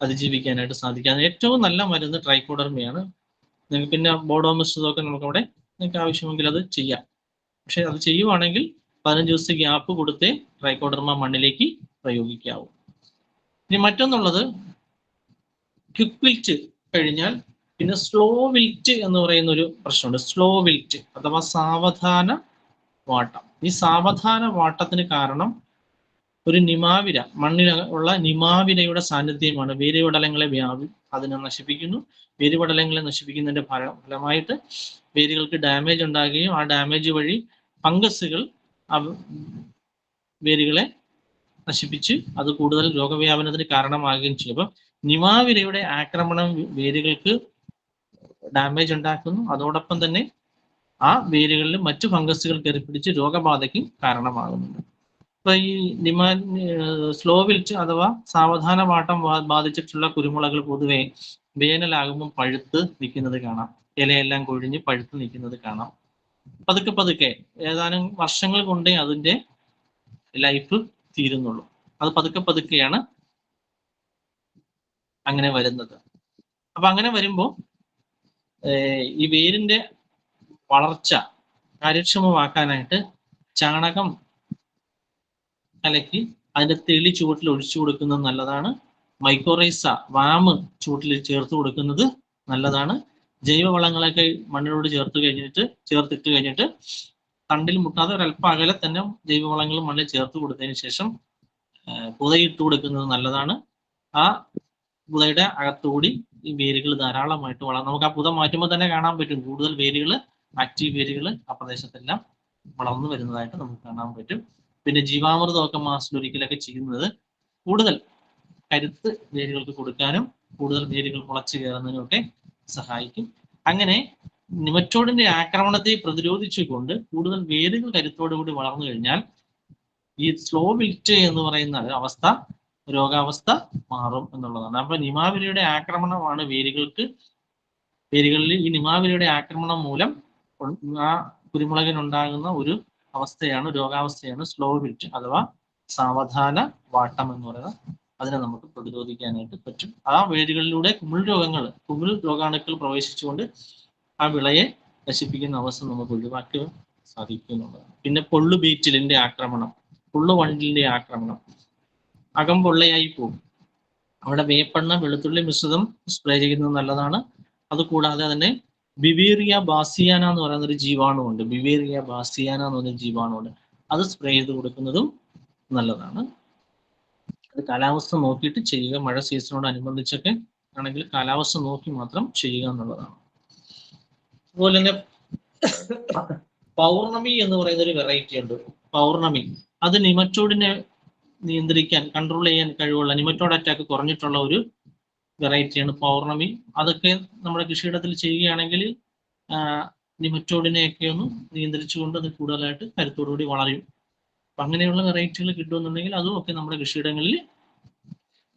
അതിജീവിക്കാനായിട്ട് സാധിക്കാം. ഏറ്റവും നല്ല മരുന്ന് ട്രൈക്കോഡർമയാണ്. നിങ്ങൾക്ക് പിന്നെ ബോഡോ മിശ്രിതമൊക്കെ നമുക്കവിടെ നിങ്ങൾക്ക് ആവശ്യമെങ്കിൽ അത് ചെയ്യാം. പക്ഷെ അത് ചെയ്യുവാണെങ്കിൽ 15 ദിവസത്തെ ഗ്യാപ്പ് കൊടുത്തേ ട്രൈക്കോഡർമ മണ്ണിലേക്ക് പ്രയോഗിക്കാവൂ. ഇനി മറ്റൊന്നുള്ളത് ക്വിക്ക് വിൽറ്റ് കഴിഞ്ഞാൽ പിന്നെ സ്ലോ വിൽറ്റ് എന്ന് പറയുന്ന ഒരു പ്രശ്നമുണ്ട്. സ്ലോ വിൽറ്റ് അഥവാ സാവധാന വാട്ടം. ഈ സാവധാന വാട്ടത്തിന് കാരണം ഒരു നിമാവിര, മണ്ണിൽ ഉള്ള നിമാവിരയുടെ സാന്നിധ്യമാണ്. വേരുപടലങ്ങളെ അതിനെ നശിപ്പിക്കുന്നു. വേരുപടലങ്ങളെ നശിപ്പിക്കുന്നതിന്റെ ഫലമായിട്ട് വേരുകൾക്ക് ഡാമേജ് ഉണ്ടാകുകയും ആ ഡാമേജ് വഴി ഫംഗസുകൾ വേരുകളെ നശിപ്പിച്ച് അത് കൂടുതൽ രോഗവ്യാപനത്തിന് കാരണമാകുകയും ചെയ്യും. അപ്പം നിമാവിരയുടെ ആക്രമണം വേരുകൾക്ക് ഡാമേജ് ഉണ്ടാക്കുന്നു. അതോടൊപ്പം തന്നെ ആ വേരുകളിൽ മറ്റു ഫംഗസുകൾ കയറിപ്പിടിച്ച് രോഗബാധയ്ക്ക് കാരണമാകുന്നുണ്ട്. അപ്പൊ ഈ സ്ലോ വിൽറ്റ് അഥവാ സാവധാന വാട്ടം ബാധിച്ചിട്ടുള്ള കുരുമുളകൾ പൊതുവെ വേനലാകുമ്പോൾ പഴുത്ത് നിൽക്കുന്നത് കാണാം. ഇലയെല്ലാം കൊഴിഞ്ഞ് പഴുത്ത് നിൽക്കുന്നത് കാണാം. പതുക്കെ ഏതാനും വർഷങ്ങൾ കൊണ്ടേ അതിന്റെ ലൈഫ് തീരുന്നുള്ളൂ. അത് പതുക്കെയാണ് അങ്ങനെ വരുന്നത്. അപ്പൊ അങ്ങനെ വരുമ്പോൾ ഈ വേരിന്റെ വളർച്ച കാര്യക്ഷമമാക്കാനായിട്ട് ചാണകം കലക്കി അതിന്റെ തെളി ചുവട്ടിൽ ഒഴിച്ചു കൊടുക്കുന്നത് നല്ലതാണ്. മൈക്കോറൈസ, വാമ് ചുവട്ടിൽ ചേർത്ത് കൊടുക്കുന്നത് നല്ലതാണ്. ജൈവവളങ്ങളൊക്കെ മണ്ണിനോട് ചേർത്തിട്ട് കഴിഞ്ഞിട്ട് തണ്ടിൽ മുട്ടാതെ ഒരല്പം അകലെ തന്നെ ജൈവവളങ്ങൾ മണ്ണിൽ ചേർത്ത് കൊടുത്തതിന് ശേഷം പുതയിട്ട് കൊടുക്കുന്നത് നല്ലതാണ്. ആ പുതയുടെ അകത്തുകൂടി ഈ വേരുകൾ ധാരാളമായിട്ട് വളർന്നു. നമുക്ക് ആ പുത മാറ്റുമ്പോൾ തന്നെ കാണാൻ പറ്റും കൂടുതൽ വേരുകൾ, ആക്റ്റീവ് വേരുകൾ ആ പ്രദേശത്തെല്ലാം വളർന്നു വരുന്നതായിട്ട് നമുക്ക് കാണാൻ പറ്റും. പിന്നെ ജീവാമൃതമൊക്കെ മാസത്തിലൊരിക്കലൊക്കെ ചെയ്യുന്നത് കൂടുതൽ കരുത്ത് വേരുകൾക്ക് കൊടുക്കാനും കൂടുതൽ വേരുകൾ മുളച്ചു കയറുന്നതിനും ഒക്കെ സഹായിക്കും. അങ്ങനെ നിമറ്റോഡിന്റെ ആക്രമണത്തെ പ്രതിരോധിച്ചുകൊണ്ട് കൂടുതൽ വേരുകൾ കരുത്തോടുകൂടി വളർന്നു കഴിഞ്ഞാൽ ഈ സ്ലോ വിൽറ്റ് എന്ന് പറയുന്ന അവസ്ഥ, രോഗാവസ്ഥ മാറും എന്നുള്ളതാണ്. അപ്പൊ നിമാവിലിയുടെ ആക്രമണമാണ് വേരുകളിൽ ഈ നിമാവിലിയുടെ ആക്രമണം മൂലം ആ കുരുമുളകിനുണ്ടാകുന്ന ഒരു അവസ്ഥയാണ്, രോഗാവസ്ഥയാണ് സ്ലോ വിൽറ്റ് അഥവാ സാവധാന വാട്ടം എന്ന് പറയുന്നത്. അതിനെ നമുക്ക് പ്രതിരോധിക്കാനായിട്ട് പറ്റും. ആ വേരുകളിലൂടെ കുമിൾ രോഗാണുക്കൾ പ്രവേശിച്ചുകൊണ്ട് ആ വിളയെ നശിപ്പിക്കുന്ന അവസ്ഥ നമുക്ക് ഒഴിവാക്കാൻ സാധിക്കും എന്നുള്ളതാണ്. പിന്നെ പൊള്ളുബീറ്റിലിന്റെ ആക്രമണം, പൊള്ളുവണ്ടിലിന്റെ ആക്രമണം, അകം പൊള്ളയായി പോകും. അവിടെ വേപ്പെണ്ണ വെളുത്തുള്ളി മിശ്രിതം സ്പ്രേ ചെയ്യുന്നത് നല്ലതാണ്. അതുകൂടാതെ തന്നെ ബിവേറിയ ബാസിയാന എന്ന് പറയുന്ന ഒരു ജീവാണുണ്ട്. ബിവേറിയ ബാസിയാന എന്ന് പറയുന്ന ജീവാണുണ്ട്. അത് സ്പ്രേ ചെയ്ത് കൊടുക്കുന്നതും നല്ലതാണ്. അത് കാലാവസ്ഥ നോക്കിയിട്ട് ചെയ്യുക. മഴ സീസണോടനുബന്ധിച്ചൊക്കെ ആണെങ്കിൽ കാലാവസ്ഥ നോക്കി മാത്രം ചെയ്യുക എന്നുള്ളതാണ്. അതുപോലെ തന്നെ പൗർണമി എന്ന് പറയുന്ന ഒരു വെറൈറ്റി ഉണ്ട്. പൗർണമി അത് നിമറ്റോഡിനെ നിയന്ത്രിക്കാൻ, കൺട്രോൾ ചെയ്യാൻ കഴിവുള്ള, നിമറ്റോഡ് അറ്റാക്ക് കുറഞ്ഞിട്ടുള്ള ഒരു വെറൈറ്റിയാണ് പൗർണമി. അതൊക്കെ നമ്മുടെ കൃഷിയിടത്തിൽ ചെയ്യുകയാണെങ്കിൽ നിമറ്റോഡിനെയൊക്കെ ഒന്ന് നിയന്ത്രിച്ചുകൊണ്ട് അത് കൂടുതലായിട്ട് കരുത്തോടുകൂടി വളരും. അപ്പൊ അങ്ങനെയുള്ള വെറൈറ്റികൾ കിട്ടുമെന്നുണ്ടെങ്കിൽ അതും ഒക്കെ നമ്മുടെ കൃഷിയിടങ്ങളിൽ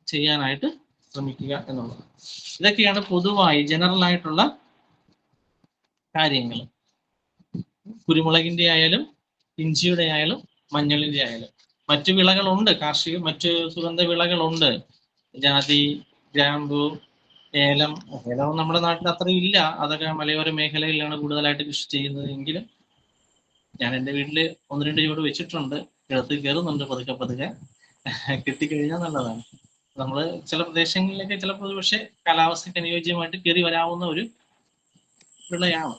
ചെയ്യാനായിട്ട് ശ്രമിക്കുക എന്നുള്ളത്. ഇതൊക്കെയാണ് പൊതുവായി ജനറൽ ആയിട്ടുള്ള കാര്യങ്ങൾ. കുരുമുളകിന്റെ ആയാലും ഇഞ്ചിയുടെ ആയാലും മഞ്ഞളിന്റെ ആയാലും. മറ്റു വിളകളുണ്ട്, മറ്റ് സുഗന്ധ വിളകളുണ്ട്. ജാതി, ഗ്രാമ്പു, ഏലം. ഏലം നമ്മുടെ നാട്ടിൽ അത്രയും ഇല്ല. അതൊക്കെ മലയോര മേഖലയിലാണ് കൂടുതലായിട്ട് കൃഷി ചെയ്യുന്നത്. എങ്കിലും ഞാൻ എൻ്റെ വീട്ടില് 1-2 ചുവട് വെച്ചിട്ടുണ്ട്. കിഴത്ത് കയറുന്നുണ്ട് പതുക്കെ കിട്ടിക്കഴിഞ്ഞാൽ നല്ലതാണ്. നമ്മള് ചില പ്രദേശങ്ങളിലൊക്കെ ചിലപ്പോൾ പക്ഷേ കാലാവസ്ഥയ്ക്ക് അനുയോജ്യമായിട്ട് കയറി വരാവുന്ന ഒരു വിളയാണ്.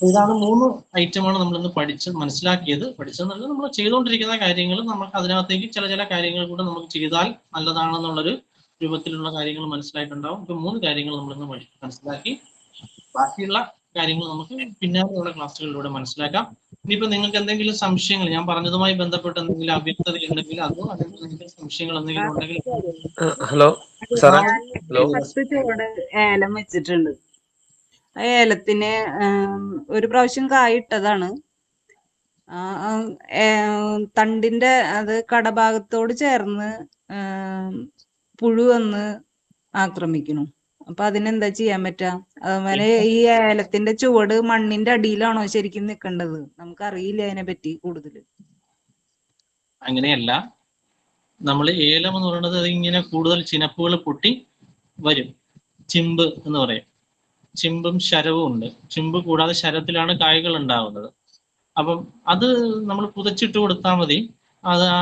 ഇതാണ് 3 ഐറ്റമാണ് നമ്മളിന്ന് മനസ്സിലാക്കിയത്. പഠിച്ചെന്നല്ല, നമ്മൾ ചെയ്തുകൊണ്ടിരിക്കുന്ന കാര്യങ്ങൾ നമുക്ക് അതിനകത്തേക്ക് ചില കാര്യങ്ങൾ കൂടെ നമുക്ക് ചെയ്താൽ നല്ലതാണെന്നുള്ളൊരു രൂപത്തിലുള്ള കാര്യങ്ങൾ മനസ്സിലായിട്ടുണ്ടാവും. ഇപ്പൊ 3 കാര്യങ്ങൾ നമ്മളിന്ന് മനസ്സിലാക്കി. ബാക്കിയുള്ള കാര്യങ്ങൾ നമുക്ക് പിന്നാലെയുള്ള ക്ലാസ്സുകളിലൂടെ മനസ്സിലാക്കാം. ഇനിയിപ്പോ നിങ്ങൾക്ക് എന്തെങ്കിലും സംശയങ്ങൾ, ഞാൻ പറഞ്ഞതുമായി ബന്ധപ്പെട്ട് എന്തെങ്കിലും അവ്യക്തത ഉണ്ടെങ്കിൽ അതോ അല്ലെങ്കിൽ നിങ്ങൾക്ക് സംശയങ്ങൾ എന്തെങ്കിലും ഉണ്ടെങ്കിൽ. ഹലോ സാറേ. ഹലോ. 10 ചുവട് ഏലം വെച്ചിട്ടുണ്ട്. ഏലത്തിന് ഒരു പ്രാവശ്യം കായിട്ടതാണ്. തണ്ടിന്റെ അത് കടഭാഗത്തോട് ചേർന്ന് പുഴു വന്ന് ആക്രമിക്കുന്നു. അപ്പൊ അതിനെന്താ ചെയ്യാൻ പറ്റുക? അതുപോലെ ഈ ഏലത്തിന്റെ ചുവട് മണ്ണിന്റെ അടിയിലാണോ ശരിക്കും നിൽക്കേണ്ടത്? നമുക്കറിയില്ല അതിനെ പറ്റി കൂടുതൽ. അങ്ങനെയല്ല, നമ്മൾ ഏലം എന്ന് പറയുന്നത് അതിങ്ങനെ കൂടുതൽ ചിനപ്പുകൾ പൊട്ടി വരും. ചിമ്പ് എന്ന് പറയും. ചിമ്പും ശരവും ഉണ്ട്. ചിമ്പ് കൂടാതെ ശരത്തിലാണ് കായ്കൾ ഉണ്ടാവുന്നത്. അപ്പം അത് നമ്മൾ പുതച്ചിട്ട് കൊടുത്താൽ മതി. അത് ആ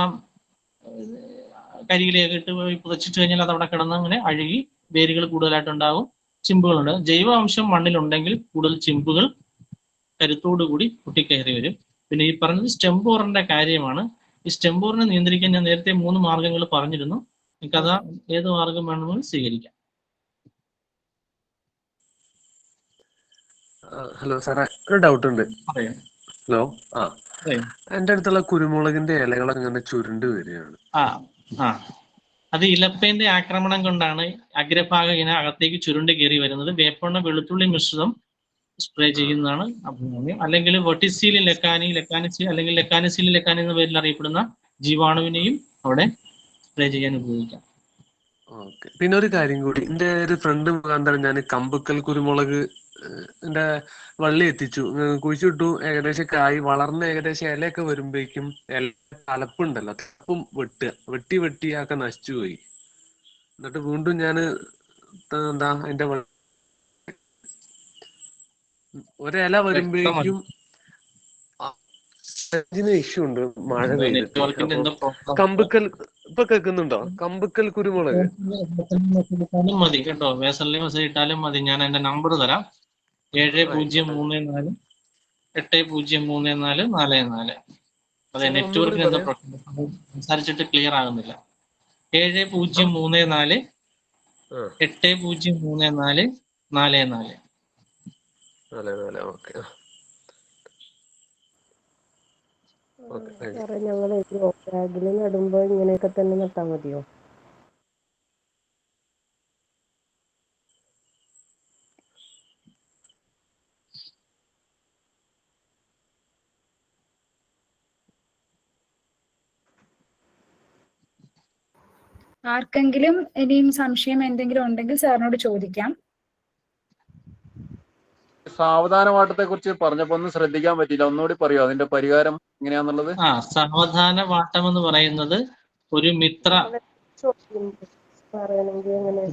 കരിയിലേക്ക് ഇട്ട് പുതച്ചിട്ട് കഴിഞ്ഞാൽ അത് അവിടെ കിടന്ന് അങ്ങനെ അഴുകി വേരുകൾ കൂടുതലായിട്ടുണ്ടാകും. ചിമ്പുകളുണ്ട്. ജൈവ അംശം മണ്ണിലുണ്ടെങ്കിൽ കൂടുതൽ ചിമ്പുകൾ കരുത്തോടുകൂടി പൊട്ടിക്കയറി വരും. പിന്നെ ഈ പറഞ്ഞത് സ്റ്റെംബോറിന്റെ കാര്യമാണ്. ഈ സ്റ്റെംബോറിനെ നിയന്ത്രിക്കാൻ ഞാൻ നേരത്തെ 3 മാർഗങ്ങൾ പറഞ്ഞിരുന്നു. എനിക്കത് ഏത് മാർഗം വേണമെങ്കിലും സ്വീകരിക്കാം. ഹലോ സാറേ, ഒരു ഡൗട്ട് ഉണ്ട്. പറയാം. ഹലോ. എന്റെ അടുത്തുള്ള കുരുമുളകിന്റെ ഇലകളൊക്കെ ഇങ്ങനെ ചുരുണ്ട് വരികയാണ്. അത് ഇലപ്പേന്റെ ആക്രമണം കൊണ്ടാണ് അഗ്രഭാഗം ഇങ്ങനെ അകത്തേക്ക് ചുരുണ്ട് കയറി വരുന്നത്. വേപ്പെണ്ണ വെളുത്തുള്ളി മിശ്രിതം സ്പ്രേ ചെയ്യുന്നതാണ് അഭികാമ്യം. അല്ലെങ്കിൽ വെർട്ടിസീലി ലെക്കാനി അല്ലെങ്കിൽ ലെക്കാനിസീലി ലെക്കാനി എന്ന പേരിൽ അറിയപ്പെടുന്ന ജീവാണുവിനെയും അവിടെ സ്പ്രേ ചെയ്യാൻ ഉപയോഗിക്കാം. ഓക്കെ. പിന്നെ ഒരു കാര്യം കൂടി, എന്റെ ഒരു ഫ്രണ്ട് മുഖാന്തരം ഞാൻ കമ്പക്കൽ കുരുമുളക് എന്റെ വള്ളി എത്തിച്ചു, കുഴിച്ചിട്ടു. ഏകദേശം കായ് വളർന്ന് ഏകദേശം ഇലയൊക്കെ വരുമ്പോഴേക്കും തലപ്പുണ്ടല്ലോ, തലപ്പും വെട്ടിയാക്കെ നശിച്ചു പോയി. എന്നിട്ട് വീണ്ടും ഞാൻ അതിന്റെ ഒരില വരുമ്പോഴേക്കും ഇഷ്യൂ ഉണ്ട്. മഴ പെയ്തിട്ട്. കമ്പക്കൽ ഇപ്പൊ കേൾക്കുന്നുണ്ടോ? കമ്പക്കൽ കുരുമുളക് മതി കേട്ടോ. വേസലിലെ മെസ്സേജ് ഇട്ടാലും മതി. ഞാൻ എന്റെ നമ്പർ തരാം. 7034 803444. അതെ, നെറ്റ്വർക്കിന് എന്തോ പ്രശ്നം, സംസാരിച്ചിട്ട് ക്ലിയർ ആകുന്നില്ല. 7034 803444. ഓക്കെ. Okay, thank you. സാറേ ഞങ്ങൾ ഗ്രോ ബാഗിൽ നടുമ്പോൾ ഇങ്ങനെയൊക്കെ തന്നെ നട്ടാൽ മതിയോ? ആർക്കെങ്കിലും ഇനിയും സംശയം എന്തെങ്കിലും ഉണ്ടെങ്കിൽ സാറിനോട് ചോദിക്കാം. സാവധാനവാട്ടത്തെ കുറിച്ച് പറഞ്ഞപ്പോ ഒന്നും ശ്രദ്ധിക്കാൻ പറ്റിയില്ല, ഒന്നുകൂടി പറയോ അതിന്റെ പരിഹാരം എങ്ങനെയാന്നുള്ളത്? സാവധാന വാട്ടം എന്ന് പറയുന്നത് ഒരു മിത്ര പറയണമെങ്കിൽ എങ്ങനെ?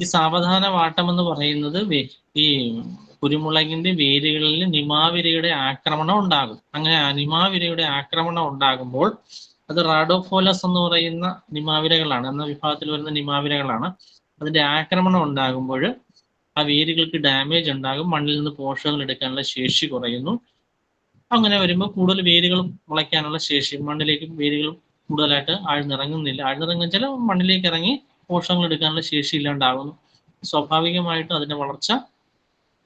ഈ സാവധാന വാട്ടം എന്ന് പറയുന്നത് ഈ കുരുമുളകിന്റെ വേരുകളിൽ നിമാവിരയുടെ ആക്രമണം ഉണ്ടാകും. അങ്ങനെ നിമാവിരയുടെ ആക്രമണം ഉണ്ടാകുമ്പോൾ അത് റാഡോഫോലസ് എന്ന് പറയുന്ന നിമാവിരകളാണ്, എന്ന വിഭാഗത്തിൽ വരുന്ന നിമാവിരകളാണ്. അതിന്റെ ആക്രമണം ഉണ്ടാകുമ്പോൾ ആ വേരുകൾക്ക് ഡാമേജ് ഉണ്ടാകും, മണ്ണിൽ നിന്ന് പോഷകങ്ങൾ എടുക്കാനുള്ള ശേഷി കുറയുന്നു. അങ്ങനെ വരുമ്പോൾ കൂടുതൽ വേരുകൾ മുളയ്ക്കാനുള്ള ശേഷി, മണ്ണിലേക്ക് വേരുകൾ കൂടുതലായിട്ട് ആഴ്ന്നിറങ്ങുന്നില്ല. ആഴ്ന്നിറങ്ങിച്ചാൽ മണ്ണിലേക്ക് ഇറങ്ങി പോഷകങ്ങൾ എടുക്കാനുള്ള ശേഷി ഇല്ലാണ്ടാകുന്നു. സ്വാഭാവികമായിട്ടും അതിന്റെ വളർച്ച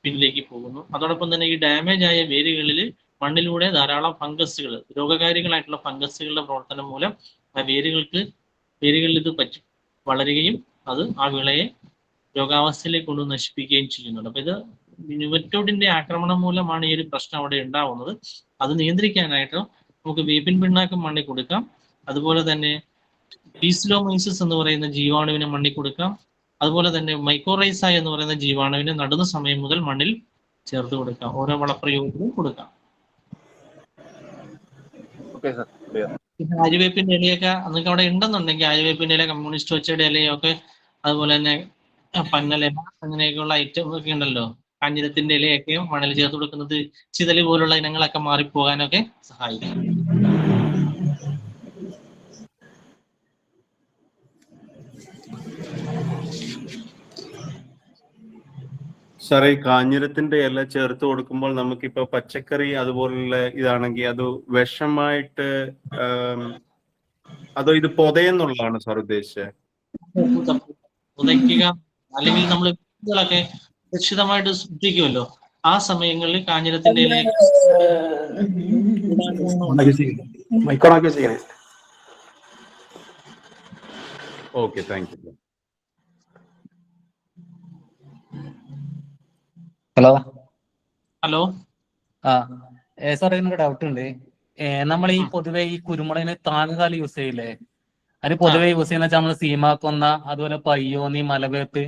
പിന്നിലേക്ക് പോകുന്നു. അതോടൊപ്പം തന്നെ ഈ ഡാമേജ് ആയ വേരുകളിൽ മണ്ണിലൂടെ ധാരാളം ഫംഗസുകൾ, രോഗകാരികളായിട്ടുള്ള ഫംഗസുകളുടെ പ്രവർത്തനം മൂലം ആ വേരുകളിൽ ഇത് വളരുകയും അത് ആ വിളയെ രോഗാവസ്ഥയിലേക്ക് കൊണ്ട് നശിപ്പിക്കുകയും ചെയ്യുന്നുണ്ട്. അപ്പൊ ഇത് ന്യൂമറ്റോഡിന്റെ ആക്രമണം മൂലമാണ് ഈ ഒരു പ്രശ്നം അവിടെ ഉണ്ടാവുന്നത്. അത് നിയന്ത്രിക്കാനായിട്ട് നമുക്ക് വേപ്പിൻ പിണ്ണാക്കും മണ്ണിൽ കൊടുക്കാം. അതുപോലെ തന്നെ പീസിലോമൈസിസ് എന്ന് പറയുന്ന ജീവാണുവിനെ മണ്ണിൽ കൊടുക്കാം. അതുപോലെ തന്നെ മൈക്കോറൈസ എന്ന് പറയുന്ന ജീവാണുവിനെ നടുന്ന സമയം മുതൽ മണ്ണിൽ ചേർത്ത് കൊടുക്കാം. ഓരോ വളപ്രയോഗത്തിലും കൊടുക്കാം. പിന്നെ ആര്യവേപ്പിന്റെ ഇലയൊക്കെ നിങ്ങൾക്ക് അവിടെ ഉണ്ടെന്നുണ്ടെങ്കിൽ ആര്യവേപ്പിന്റെ ഇല, കമ്മ്യൂണിസ്റ്റ് ഒച്ചയുടെ ഇലയൊക്കെ, അതുപോലെ തന്നെ പന്നലില, അങ്ങനെയൊക്കെയുള്ള ഐറ്റം ഒക്കെ ഉണ്ടല്ലോ, കാഞ്ഞിരത്തിന്റെ ഇലയൊക്കെ മണ്ണിൽ ചേർത്ത് കൊടുക്കുന്നത് ചിതല് പോലുള്ള ഇനങ്ങളൊക്കെ മാറിപ്പോകാനൊക്കെ സഹായിക്കും. സാറേ, ഈ കാഞ്ഞിരത്തിന്റെ ഇല ചേർത്ത് കൊടുക്കുമ്പോൾ നമുക്കിപ്പോ പച്ചക്കറി അതുപോലുള്ള ഇതാണെങ്കിൽ അത് വിഷമായിട്ട് അതോ ഇത് പൊതയെന്നുള്ളതാണ് സാർ ഉദ്ദേശിച്ചത്? പുതയ്ക്കുക, അല്ലെങ്കിൽ നമ്മൾ വീടുകളൊക്കെ സുരക്ഷിതമായിട്ട് സൂക്ഷിക്കുമല്ലോ, ആ സമയങ്ങളിൽ കാഞ്ഞിരത്തിന്റെ ഇല okay, thank you. Hello. Sir ഇതിനൊരു ഡൗട്ട് ഉണ്ട്. നമ്മൾ ഈ പൊതുവെ ഈ കുരുമുളകിന് താങ്ങുകാലി യൂസ് ചെയ്യില്ലേ, അത് പൊതുവെ യൂസ് ചെയ്യുന്ന വെച്ചാൽ നമ്മൾ സീമാക്കൊന്ന, അതുപോലെ പയ്യോന്നി, മലവേപ്പ്,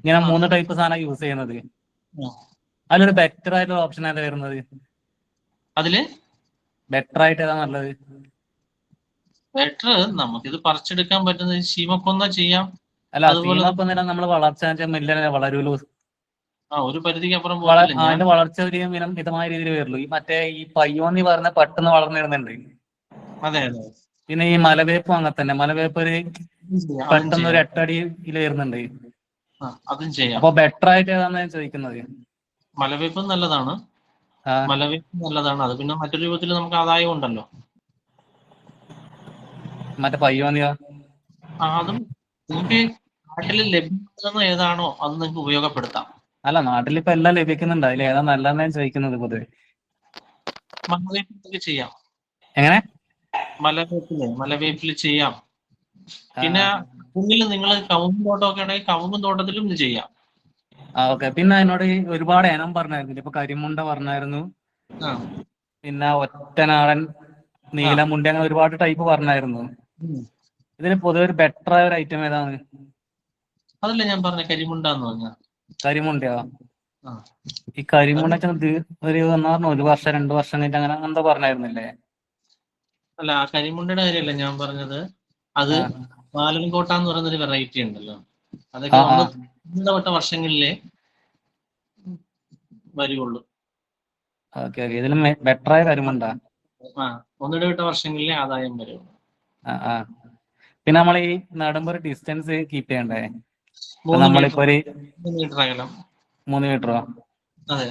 ഇങ്ങനെ 3 ടൈപ്പ് സാധനം യൂസ് ചെയ്യുന്നത്. അതിലൊരു ബെറ്റർ ആയിട്ടുള്ള ഓപ്ഷൻ ഏതാ വരുന്നത്? അതില് ബെറ്റർ ആയിട്ട് ഏതാ നല്ലത്? ബെറ്റർ നമുക്കിത് പറിച്ചെടുക്കാൻ പറ്റുന്നത് ശീമക്കൊന്ന ചെയ്യാം. അല്ല, സീമാക്കൊന്ന നമ്മൾ വളർച്ച മെല്ലെ വളരൂലോ, ഒരു പരിധിക്ക് അപ്പുറം അതിന്റെ വളർച്ച ഒരു മിതമായ രീതിയിൽ വരുള്ളൂ. ഈ മറ്റേ ഈ പയ്യോന്നി പറഞ്ഞ പെട്ടെന്ന് വളർന്നിരുന്നുണ്ട്. അതെ അതെ. പിന്നെ ഈ മലവേപ്പും അങ്ങനെ തന്നെ, മലവേപ്പ് ഒരു പെട്ടെന്ന് ഒരു 8 അടിയിൽ വരുന്നുണ്ട്. അതും ചെയ്യാം. അപ്പൊ ബെറ്റർ ആയിട്ട് ഏതാണെന്ന് ഞാൻ ചോദിക്കുന്നത്. മലവേപ്പ് നല്ലതാണ്, മലവേപ്പ് നല്ലതാണ്. അത് പിന്നെ മറ്റൊരു രൂപത്തിൽ നമുക്ക് ആദായം ഉണ്ടല്ലോ. മറ്റേ പയ്യോന്നിയോ? അതും നിങ്ങൾക്ക് നാട്ടിൽ ലഭ്യമാകുന്ന ഏതാണോ അത് നിങ്ങൾക്ക് ഉപയോഗപ്പെടുത്താം. അല്ല, നാട്ടിലിപ്പോ എല്ലാം ലഭിക്കുന്നുണ്ട്, അതിൽ ഏതാ നല്ലതെന്ന് ഞാൻ ചോദിക്കുന്നത്. പൊതുവെ മലവേപ്പിൽ ചെയ്യാം. എങ്ങനെ? മലവേപ്പിൽ ചെയ്യാം. പിന്നെ കുന്നിൽ നിങ്ങൾ കവുങ്ങും തോട്ടമൊക്കെ ഉണ്ടെങ്കിൽ കവുങ്ങും തോട്ടത്തിലും ഇത് ചെയ്യാം. ഓക്കെ. പിന്നെ എന്നോട് ഒരുപാട് ഇനം പറഞ്ഞായിരുന്നു. ഇപ്പൊ കരിമുണ്ട പറഞ്ഞായിരുന്നു, പിന്നെ ഒറ്റനാടൻ, നീലമുണ്ട, അങ്ങനെ ഒരുപാട് ടൈപ്പ് പറഞ്ഞായിരുന്നു. ഇതിന് പൊതുവെ ഒരു ബെറ്റർ ആയ ഒരു ഐറ്റം ഏതാണ്? അതല്ല ഞാൻ പറഞ്ഞ കരിമുണ്ട എന്ന് പറഞ്ഞ. കരിമുണ്ടയോ? ഈ കരിമുണ്ട ഒരു 1 വർഷം 2 വർഷം കഴിഞ്ഞിട്ട് അങ്ങനെ എന്താ പറഞ്ഞായിരുന്നില്ലേ? അല്ല, ആ കരിമുണ്ടയുടെ കാര്യമല്ല ഞാൻ പറഞ്ഞത്. അത് പാലൻകോട്ട എന്ന് പറയുന്നൊരു വെറൈറ്റി ഉണ്ടല്ലോ, അതൊക്കെ 1 വർഷങ്ങളിലേ വരുള്ളൂ. Okay okay. ഇതിലും ബെറ്റർ ആയ കരിമുണ്ട 1 വർഷങ്ങളിലേ ആദായം വരുള്ളൂ. പിന്നെ നമ്മൾ ഈ നടുമ്പോ ഒരു ഡിസ്റ്റൻസ് കീപ്പ് ചെയ്യണ്ടേ? നമ്മളിപ്പോ ഒരു 3 മീറ്റർ അകലം. 3 മീറ്ററോ? അതെ.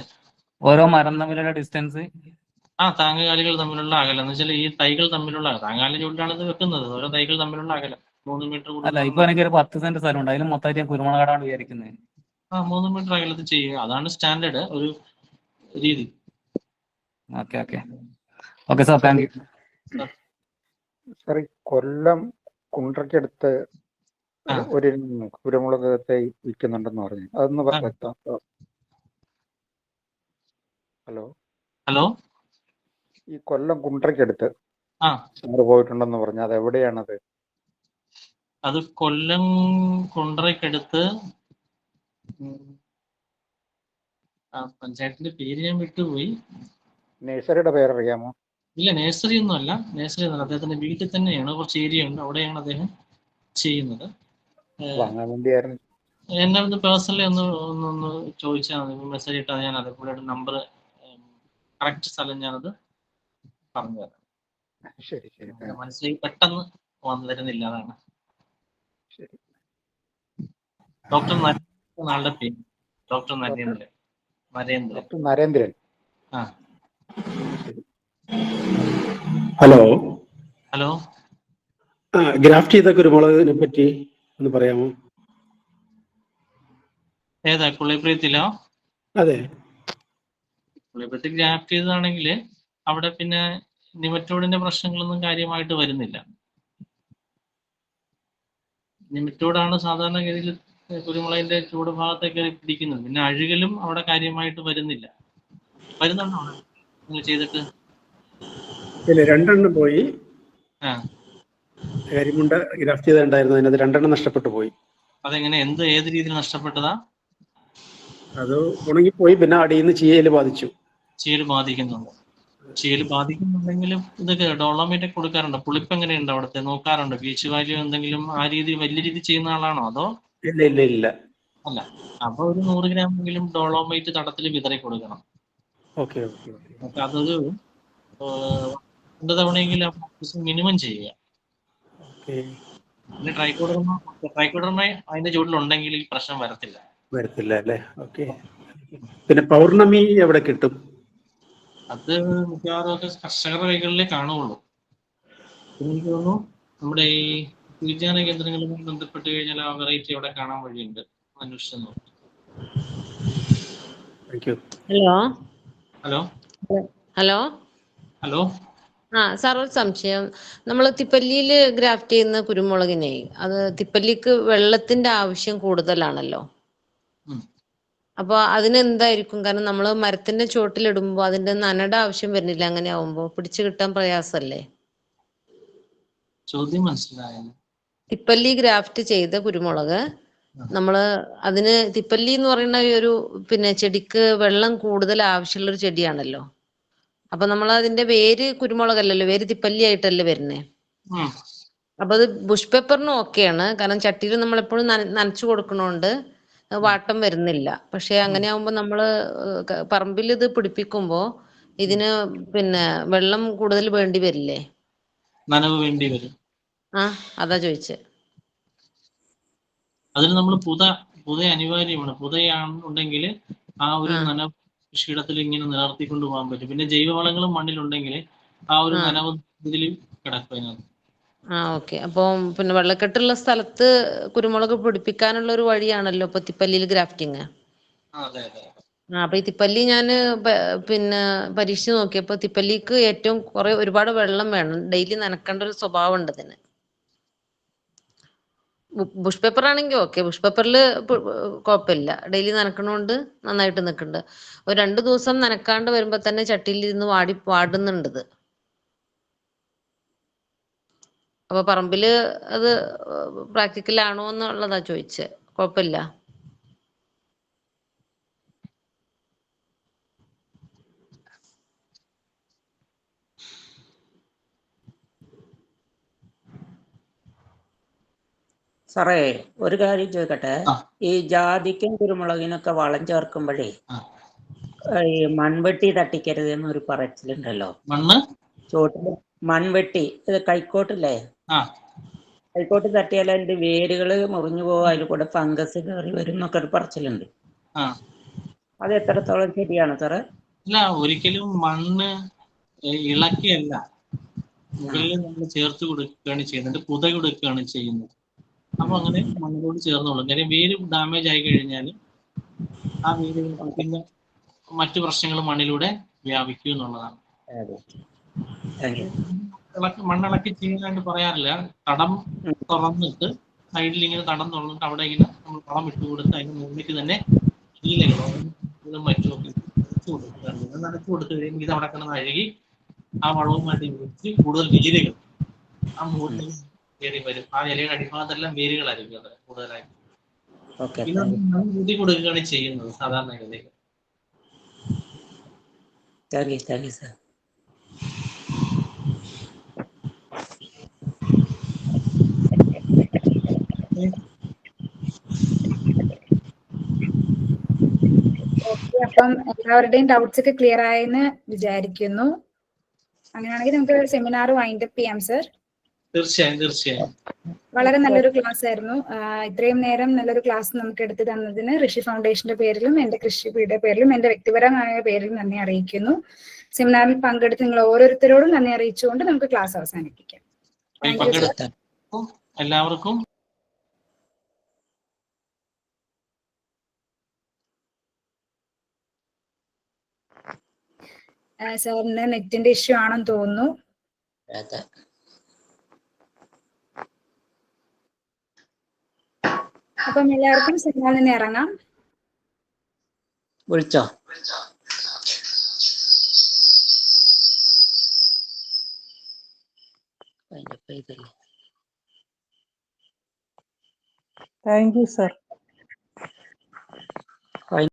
ഓരോ മരം തമ്മിലുള്ള ഡിസ്റ്റൻസ്? താങ്ങുകാലികൾ തമ്മിലുള്ള അകലം എന്ന് വെച്ചാൽ ഈ തൈകൾ തമ്മിലുള്ള, താങ്ങാലി ചുവട്ടിലാണ് ഇത് വെക്കുന്നത്, ഓരോ തൈകൾ തമ്മിലുള്ള അകലം 3 മീറ്റർ. അല്ല, ഇപ്പൊ എനിക്കൊരു 10 സെന്റ് സ്ഥലമുണ്ട്, അതിന് മൊത്തമായിട്ട് കുരുമുളകാണ് വിചാരിക്കുന്നത്. 3 മീറ്റർ അകലത്തിൽ ചെയ്യുക, അതാണ് സ്റ്റാൻഡേർഡ് ഒരു രീതി. Okay okay okay sir, thank you. Sir ഈ കൊല്ലം കുണ്ട്രയ്ക്കടുത്ത് ആ ഒരു കുരുമുളക് തൈ വിൽക്കുന്നുണ്ടെന്ന് പറഞ്ഞു, അതൊന്ന് ആ. വ്യക്തം. ഹലോ, ഹലോ ഈ കൊല്ലം കുണ്ട്രയ്ക്കടുത്ത് ആ സാറ് പോയിട്ടുണ്ടെന്ന് പറഞ്ഞു, അത് എവിടെയാണത്? അത് കൊല്ലം കുണ്ട്രയ്ക്കടുത്ത് പഞ്ചായത്തിന്റെ പേര് ഞാൻ വിട്ടുപോയി. നഴ്സറിയുടെ പേരറിയാമോ? ഇല്ല, നേഴ്സറി ഒന്നും അല്ല. അദ്ദേഹത്തിന്റെ വീട്ടിൽ തന്നെയാണ്, കുറച്ച് ഏരിയ ഉണ്ട്, അവിടെയാണ് അദ്ദേഹം ചെയ്യുന്നത്. വാങ്ങാൻ വേണ്ടിയായിരുന്നു. എന്നെ ഒന്ന് പേഴ്സണലി ഒന്ന് ചോദിച്ചാൽ മതി, മെസ്സേജ് ഇട്ടാൽ ഞാൻ അത് പുള്ളിയുടെ നമ്പർ കറക്റ്റ് സ്ഥലം ഞാനത് പറഞ്ഞു തരാം. ശരി ശരി, മനസ്സിലേക്ക് പെട്ടെന്ന് വരുന്നില്ല, അതാണ്. ശരി. ഡോക്ടർ ആളുടെ പേര് ഡോക്ടർ നരേന്ദ്രൻ. ഡോക്ടർ നരേന്ദ്രൻ. ആ. ഹലോ. ഹലോ. ഗ്രാഫ്റ്റ് ചെയ്ത കുരുമുളകിനെ പറ്റി ഒന്ന് പറയാമോ? ഏതാ, കുളിപ്രിയത്തിലോ? അതെ, കുളിപ്രിയത്തിൽ ഗ്രാഫ്റ്റ് ചെയ്തതാണെങ്കിൽ അവിടെ പിന്നെ നിമറ്റോഡിന്റെ പ്രശ്നങ്ങളൊന്നും കാര്യമായിട്ട് വരുന്നില്ല. നിമറ്റോഡാണ് സാധാരണഗതിയിൽ കുരുമുളകിന്റെ ചൂട് ഭാഗത്തേക്ക് പിടിക്കുന്നത്. പിന്നെ അഴുകലും അവിടെ കാര്യമായിട്ട് വരുന്നില്ല. വരുന്നുണ്ടോ അവിടെ നിങ്ങൾ ചെയ്തിട്ട്? ഇല്ല, 2 പോയി. ആ, കരിമുണ്ട ഗ്രാഫ്റ്റ് ചെയ്തിട്ടുണ്ടായിരുന്നു, അതിനകത്ത് 2 നഷ്ടപ്പെട്ടു പോയി. അതെങ്ങനെ, ഏത് രീതിയിൽ നഷ്ടപ്പെട്ടതാ? അത് ഉണങ്ങിപ്പോയി, പിന്നെ അടിയിൽ നിന്ന് ചീയല് ബാധിച്ചു. ചീല് ബാധിക്കുന്നുണ്ട്. ചീല് ബാധിക്കുന്നുണ്ടെങ്കിലും ഇതൊക്കെ ഡോളോമേറ്റ് കൊടുക്കാറുണ്ട്. പുളിപ്പ് എങ്ങനെയുണ്ട് അവിടുത്തെ, നോക്കാറുണ്ട്? പീച്ച് വാല്യൂ എന്തെങ്കിലും ആ രീതി വലിയ രീതി ചെയ്യുന്ന ആളാണോ അതോ? ഇല്ല ഇല്ല ഇല്ല. അല്ല, അപ്പൊ ഒരു 100 ഗ്രാമെങ്കിലും ഡോളോമേറ്റ് തടത്തിൽ വിതറി കൊടുക്കണം. Okay okay okay. അപ്പൊ അതൊരു 2 തവണയെങ്കിലും മിനിമം ചെയ്യുക. പിന്നെ ട്രൈക്കോഡർമ അതിന്റെ ചുവട്ടിലുണ്ടെങ്കിൽ ഈ പ്രശ്നം വരത്തില്ല അല്ലേ? ഓക്കെ. പിന്നെ പൗർണമി എവിടെ കിട്ടും? അത് മിക്കവാറും ഒക്കെ കർഷകരുടെ കൈകളിലേ കാണുകയുള്ളൂ. പിന്നെ എനിക്ക് തോന്നുന്നു നമ്മുടെ ഈ വിജ്ഞാന കേന്ദ്രങ്ങളുമായി ബന്ധപ്പെട്ട് കഴിഞ്ഞാൽ ആ വെറൈറ്റി അവിടെ കാണാൻ വഴിയുണ്ട്, അന്വേഷിച്ചു നോക്കും. Hello hello. Hello hello. Sir, ഒരു സംശയം. നമ്മൾ തിപ്പല്ലിയിൽ ഗ്രാഫ്റ്റ് ചെയ്യുന്ന കുരുമുളകിനെ, അത് തിപ്പല്ലിക്ക് വെള്ളത്തിന്റെ ആവശ്യം കൂടുതലാണല്ലോ. അപ്പൊ അതിനെന്തായിരിക്കും? കാരണം നമ്മൾ മരത്തിന്റെ ചുവട്ടിലിടുമ്പോൾ അതിന്റെ നനയുടെ ആവശ്യം വരുന്നില്ല. അങ്ങനെ ആവുമ്പോ പിടിച്ചു കിട്ടാൻ പ്രയാസല്ലേ? ചോദ്യം മനസ്സിലായല്ലോ. തിപ്പല്ലി ഗ്രാഫ്റ്റ് ചെയ്ത കുരുമുളക് നമ്മള് അതിന്, തിപ്പല്ലി എന്ന് പറയുന്ന ഒരു ചെടിക്ക് വെള്ളം കൂടുതൽ ആവശ്യമുള്ള ഒരു ചെടിയാണല്ലോ. അപ്പൊ നമ്മൾ അതിന്റെ വേര് കുരുമുളകല്ലല്ലോ, വേര് തിപ്പല്ലി ആയിട്ടല്ലേ വരുന്നേ. അപ്പൊ അത് ബുഷ് പേപ്പറിനും ഓക്കെയാണ്, കാരണം ചട്ടിയിൽ നമ്മൾ എപ്പോഴും നനച്ചു കൊടുക്കണോണ്ട് വാട്ടം വരുന്നില്ല. പക്ഷെ അങ്ങനെ ആവുമ്പോ നമ്മള് പറമ്പിൽ ഇത് പിടിപ്പിക്കുമ്പോ ഇതിന് വെള്ളം കൂടുതൽ വേണ്ടി വരില്ലേ? നനവ് വേണ്ടി വരും. അതാ ചോദിച്ചേ. അതിന് നമ്മൾ പുത അനിവാര്യമാണ്. പുതയാണെന്നുണ്ടെങ്കിൽ ആ ഒരു നനവ് കൃഷിയിടത്തിൽ ഇങ്ങനെ നിലനിർത്തിക്കൊണ്ട് പോകാൻ പറ്റും. പിന്നെ ജൈവവളങ്ങളും മണ്ണിലുണ്ടെങ്കിൽ ആ ഒരു നനവ് ഇതിൽ കിടക്കും അതിനകത്ത്. ഓക്കെ. അപ്പൊ വെള്ളക്കെട്ടുള്ള സ്ഥലത്ത് കുരുമുളക് പിടിപ്പിക്കാനുള്ള ഒരു വഴിയാണല്ലോ ഇപ്പൊ തിപ്പല്ലിയിൽ ഗ്രാഫ്റ്റിങ്. അതെ അതെ. അപ്പൊ ഈ തിപ്പല്ലി ഞാന് പരീക്ഷിച്ച് നോക്കിയപ്പോ തിപ്പല്ലിക്ക് ഏറ്റവും ഒരുപാട് വെള്ളം വേണം, ഡെയിലി നനക്കേണ്ട ഒരു സ്വഭാവം ഉണ്ട് ഇതിന്. ബുഷ് പേപ്പർ ആണെങ്കിൽ ഓക്കെ, ബുഷ് പേപ്പറിൽ കുഴപ്പമില്ല, ഡെയിലി നനക്കണോണ്ട് നന്നായിട്ട് നിൽക്കുന്നുണ്ട്. ഒരു 2 ദിവസം നനക്കാണ്ട് വരുമ്പോ തന്നെ ചട്ടിയിൽ ഇരുന്ന് വാടുന്നുണ്ട്. അപ്പൊ പറമ്പില് അത് പ്രാക്ടിക്കൽ ആണോ എന്നുള്ളതാ ചോദിച്ചേ. കുഴപ്പമില്ല. സാറേ, ഒരു കാര്യം ചോദിക്കട്ടെ. ഈ ജാതിക്കും കുരുമുളകിനൊക്കെ വളം ചേർക്കുമ്പോഴേ ഈ മൺവെട്ടി തട്ടിക്കരുത് എന്നൊരു പറച്ചിലുണ്ടല്ലോ. ചോട്ടില് മൺവെട്ടി, ഇത് കൈക്കോട്ടില്ലേ, കൈക്കോട്ട് തട്ടിയാൽ അതിന്റെ വേരുകൾ മുറിഞ്ഞു പോകും, അതിൽ കൂടെ ഫംഗസ് കയറി വരും എന്നൊക്കെ ഒരു പറച്ചിലുണ്ട്. അത് എത്രത്തോളം ശരിയാണ് സാറേ? ഇല്ല, ഒരിക്കലും മണ്ണ് ഇളക്കിയല്ല, മുകളിൽ നമ്മൾ ചേർത്ത് കൊടുക്കുകയാണ് ചെയ്യുന്നത്, പുത കൊടുക്കുകയാണ് ചെയ്യുന്നത്. അപ്പൊ അങ്ങനെ മണ്ണിനോട് ചേർന്നോളും. കാര്യം വേര് ഡാമേജ് ആയി കഴിഞ്ഞാൽ ആ വേരുകൾ പിന്നെ മറ്റു പ്രശ്നങ്ങൾ മണ്ണിലൂടെ വ്യാപിക്കും എന്നുള്ളതാണ്. മണ്ണിളക്കി ചെയ്യാനായിട്ട് പറയാറില്ല. തടം തുറന്നിട്ട് സൈഡിൽ ഇങ്ങനെ തടം തുറന്നിട്ട് അവിടെ ഇങ്ങനെ നമ്മൾ വളം ഇട്ട് കൊടുത്ത് അതിന് മുന്നിലേക്ക് തന്നെ ഇലകളോ മറ്റുമൊക്കെ നനച്ചു കൊടുത്തു കഴിയുമ്പോൾ ഇത് അവിടെ കിടന്ന് അഴുകി ആ വളവുമായിട്ട് യോജിച്ച് കൂടുതൽ വേരുകൾ ആ മുകളിൽ കയറി വരും. ആ ഇലയുടെ അടിഭാഗത്തെല്ലാം വേരുകളായിരിക്കും അത് കൂടുതലായിട്ട്. പിന്നെ നമ്മൾ ഊതി കൊടുക്കുകയാണ് ചെയ്യുന്നത് സാധാരണ ഗതിയിൽ. Thank you sir. അപ്പം എല്ലാവരുടെയും ഡൗട്ട്സ് ഒക്കെ ക്ലിയർ ആയെന്ന് വിചാരിക്കുന്നു. അങ്ങനെയാണെങ്കിൽ നമുക്ക് സെമിനാർ വൈൻഡ് അപ്പ് ചെയ്യാം സർ. തീർച്ചയായും. വളരെ നല്ലൊരു ക്ലാസ് ആയിരുന്നു. ഇത്രയും നേരം നല്ലൊരു ക്ലാസ് നമുക്ക് എടുത്തു തന്നതിന് ഋഷി ഫൗണ്ടേഷന്റെ പേരിലും എന്റെ കൃഷിയുടെ പേരിലും എന്റെ വ്യക്തിപരമായ പേരിലും നന്ദി അറിയിക്കുന്നു. സെമിനാറിൽ പങ്കെടുത്ത് നിങ്ങൾ ഓരോരുത്തരോടും നന്ദി അറിയിച്ചുകൊണ്ട് നമുക്ക് ക്ലാസ് അവസാനിപ്പിക്കാം. എല്ലാവർക്കും സാറിന് നെറ്റിന്റെ ഇഷ്യൂ ആണെന്ന് തോന്നുന്നു. അപ്പം എല്ലാവർക്കും സെമിനാറിൽ നിന്ന് ഇറങ്ങാം. വിളിച്ചോ? Thank you sir.